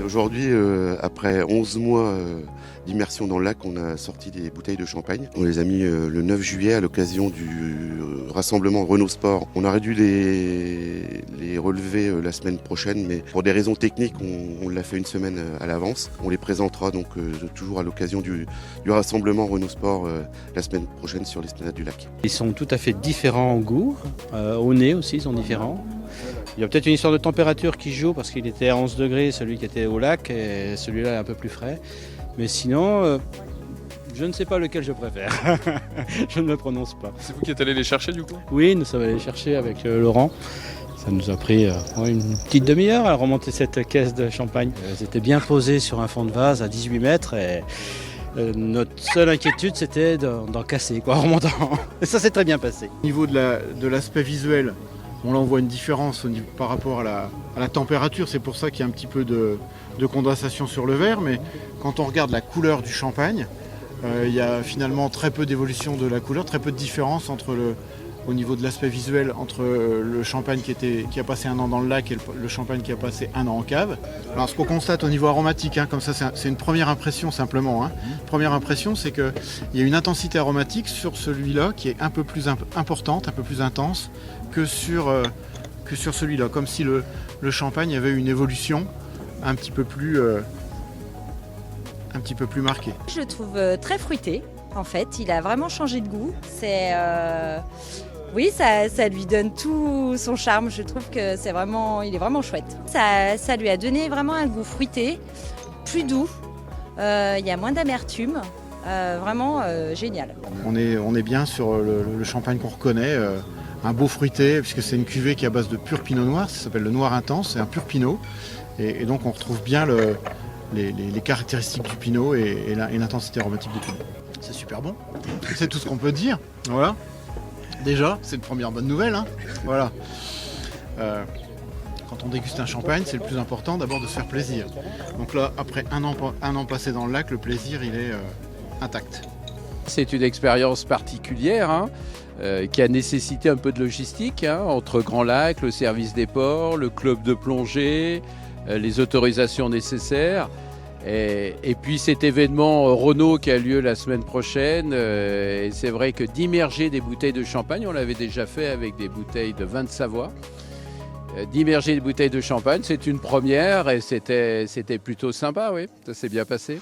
Aujourd'hui, après 11 mois d'immersion dans le lac, on a sorti des bouteilles de champagne. On les a mis le 9 juillet à l'occasion du rassemblement Renault Sport. On aurait dû les relever la semaine prochaine, mais pour des raisons techniques, on l'a fait une semaine à l'avance. On les présentera donc toujours à l'occasion du rassemblement Renault Sport la semaine prochaine sur l'esplanade du lac. Ils sont tout à fait différents au goût, au nez aussi ils sont différents. Il y a peut-être une histoire de température qui joue parce qu'il était à 11 degrés, celui qui était au lac, et celui-là est un peu plus frais. Mais sinon, je ne sais pas lequel je préfère. Je ne me prononce pas. C'est vous qui êtes allé les chercher du coup? Oui, nous sommes allés les chercher avec Laurent. Ça nous a pris une petite demi-heure à remonter cette caisse de champagne. Elles étaient bien posées sur un fond de vase à 18 mètres et notre seule inquiétude c'était d'en casser en remontant. Et ça s'est très bien passé. Au niveau de l'aspect visuel, on là on voit une différence par rapport à la température, c'est pour ça qu'il y a un petit peu de condensation sur le verre, mais quand on regarde la couleur du champagne, il y a finalement très peu d'évolution de la couleur, très peu de différence au niveau de l'aspect visuel entre le champagne qui a passé 1 an dans le lac et le champagne qui a passé 1 an en cave. Alors ce qu'on constate au niveau aromatique, comme ça c'est une première impression simplement. Première impression, c'est qu'il y a une intensité aromatique sur celui-là qui est un peu plus importante, un peu plus intense que sur celui-là, comme si le champagne avait une évolution un petit peu plus marquée. Je le trouve très fruité. En fait, il a vraiment changé de goût. Oui, ça lui donne tout son charme. Je trouve que il est vraiment chouette. Ça lui a donné vraiment un goût fruité, plus doux. Il y a moins d'amertume. Vraiment génial. On est bien sur le champagne qu'on reconnaît, un beau fruité, puisque c'est une cuvée qui est à base de pur pinot noir. Ça s'appelle le noir intense, c'est un pur pinot. Et donc on retrouve bien les caractéristiques du pinot et l'intensité aromatique du pinot. C'est super bon, c'est tout ce qu'on peut dire. Voilà. Déjà, c'est une première bonne nouvelle. Voilà. Quand on déguste un champagne, c'est le plus important d'abord de se faire plaisir. Donc là, après un an passé dans le lac, le plaisir il est intact. C'est une expérience particulière qui a nécessité un peu de logistique entre Grand Lac, le service des ports, le club de plongée, les autorisations nécessaires. Et puis cet événement Renault qui a lieu la semaine prochaine, et c'est vrai que d'immerger des bouteilles de champagne, on l'avait déjà fait avec des bouteilles de vin de Savoie, d'immerger des bouteilles de champagne, c'est une première et c'était plutôt sympa, oui, ça s'est bien passé.